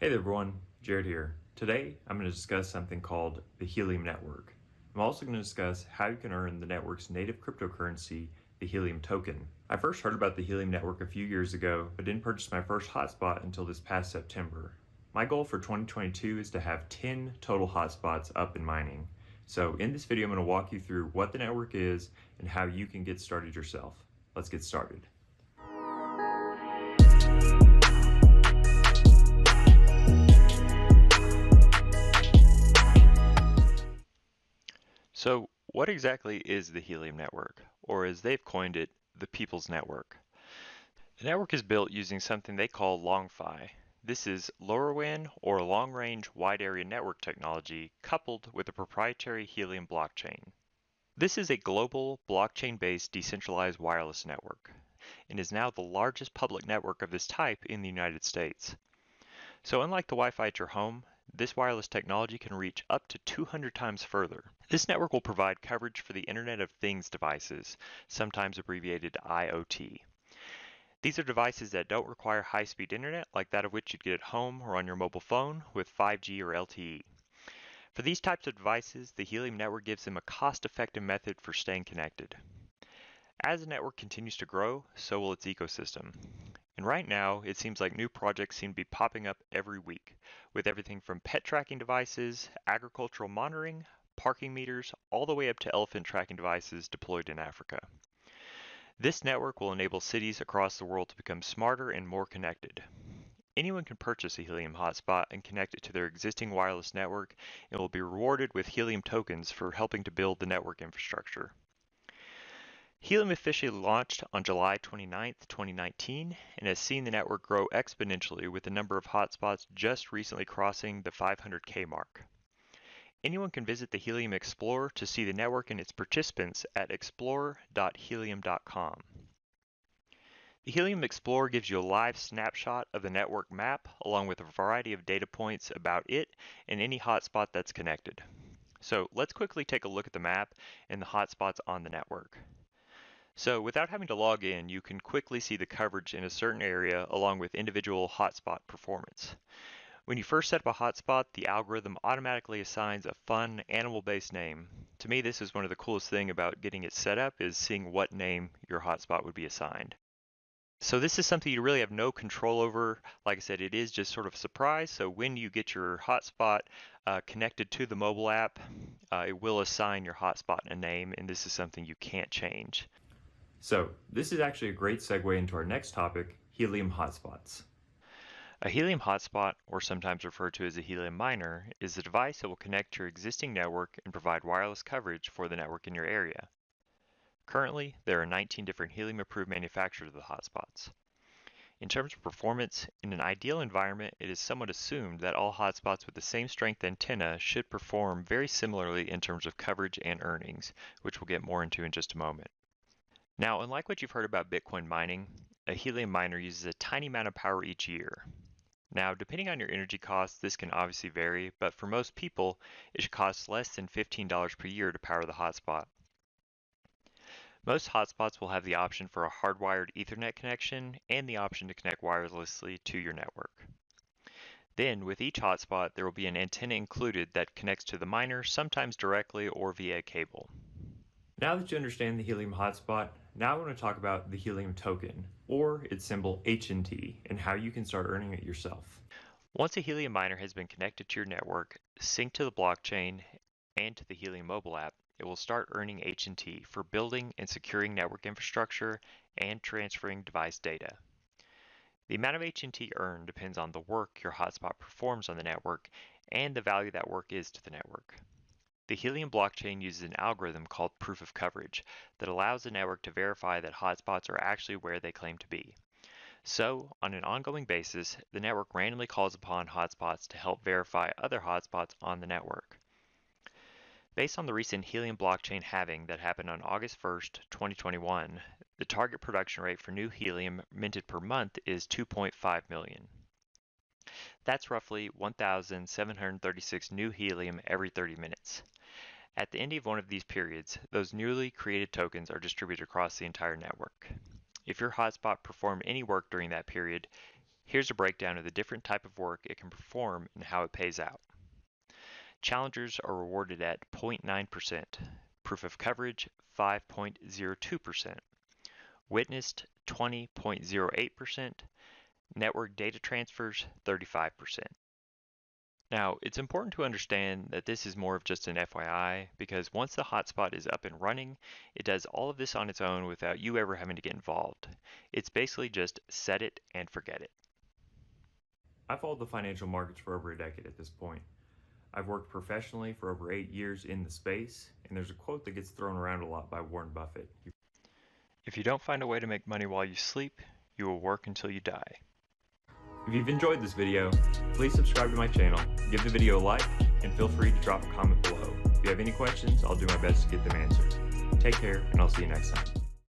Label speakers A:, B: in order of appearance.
A: Hey there everyone, Jared here. Today I'm going to discuss something called the Helium Network. I'm also going to discuss how you can earn the network's native cryptocurrency, the Helium token. I first heard about the Helium Network a few years ago, but didn't purchase my first hotspot until this past September. My goal for 2022 is to have 10 total hotspots up and mining. So in this video I'm going to walk you through what the network is and how you can get started yourself. Let's get started. So what exactly is the Helium Network, or as they've coined it, the People's Network? The network is built using something they call LongFi. This is LoraWAN or LongRange Wide Area Network technology coupled with a proprietary Helium blockchain. This is a global blockchain-based decentralized wireless network and is now the largest public network of this type in the United States. So unlike the Wi-Fi at your home, this wireless technology can reach up to 200 times further. This network will provide coverage for the Internet of Things devices, sometimes abbreviated IoT. These are devices that don't require high-speed internet like that of which you'd get at home or on your mobile phone with 5G or LTE. For these types of devices, the Helium network gives them a cost-effective method for staying connected. As the network continues to grow, so will its ecosystem. And right now, it seems like new projects seem to be popping up every week, with everything from pet tracking devices, agricultural monitoring, parking meters, all the way up to elephant tracking devices deployed in Africa. This network will enable cities across the world to become smarter and more connected. Anyone can purchase a Helium hotspot and connect it to their existing wireless network and will be rewarded with Helium tokens for helping to build the network infrastructure. Helium officially launched on July 29, 2019, and has seen the network grow exponentially with the number of hotspots just recently crossing the 500K mark. Anyone can visit the Helium Explorer to see the network and its participants at explorer.helium.com. The Helium Explorer gives you a live snapshot of the network map along with a variety of data points about it and any hotspot that's connected. So let's quickly take a look at the map and the hotspots on the network. So without having to log in, you can quickly see the coverage in a certain area along with individual hotspot performance. When you first set up a hotspot, the algorithm automatically assigns a fun animal-based name. To me, this is one of the coolest things about getting it set up is seeing what name your hotspot would be assigned. So this is something you really have no control over. Like I said, it is just sort of a surprise. So when you get your hotspot connected to the mobile app, it will assign your hotspot a name, and this is something you can't change. So this is actually a great segue into our next topic, Helium Hotspots. A Helium hotspot, or sometimes referred to as a Helium miner, is a device that will connect to your existing network and provide wireless coverage for the network in your area. Currently, there are 19 different Helium-approved manufacturers of the hotspots. In terms of performance, in an ideal environment, it is somewhat assumed that all hotspots with the same strength antenna should perform very similarly in terms of coverage and earnings, which we'll get more into in just a moment. Now, unlike what you've heard about Bitcoin mining, a Helium miner uses a tiny amount of power each year. Now, depending on your energy costs, this can obviously vary, but for most people, it should cost less than $15 per year to power the hotspot. Most hotspots will have the option for a hardwired Ethernet connection and the option to connect wirelessly to your network. Then, with each hotspot, there will be an antenna included that connects to the miner, sometimes directly or via a cable. Now that you understand the Helium hotspot, now I want to talk about the Helium token, or its symbol HNT, and how you can start earning it yourself. Once a Helium miner has been connected to your network, synced to the blockchain, and to the Helium mobile app, it will start earning HNT for building and securing network infrastructure and transferring device data. The amount of HNT earned depends on the work your hotspot performs on the network and the value that work is to the network. The Helium blockchain uses an algorithm called proof of coverage that allows the network to verify that hotspots are actually where they claim to be. So, on an ongoing basis, the network randomly calls upon hotspots to help verify other hotspots on the network. Based on the recent Helium blockchain halving that happened on August 1st, 2021, the target production rate for new Helium minted per month is 2.5 million. That's roughly 1,736 new Helium every 30 minutes. At the end of one of these periods, those newly created tokens are distributed across the entire network. If your hotspot performed any work during that period, Here's a breakdown of the different type of work it can perform and how it pays out. Challengers are rewarded at 0.9%, proof of coverage 5.02%, witnessed 20.08%, network data transfers 35%. Now, it's important to understand that this is more of just an FYI because once the hotspot is up and running, it does all of this on its own without you ever having to get involved. It's basically just set it and forget it.
B: I've followed the financial markets for over a decade at this point. I've worked professionally for over 8 years in the space, and there's a quote that gets thrown around a lot by Warren Buffett.
A: If you don't find a way to make money while you sleep, you will work until you die.
B: If you've enjoyed this video, please subscribe to my channel, give the video a like, and feel free to drop a comment below. If you have any questions, I'll do my best to get them answered. Take care, and I'll see you next time.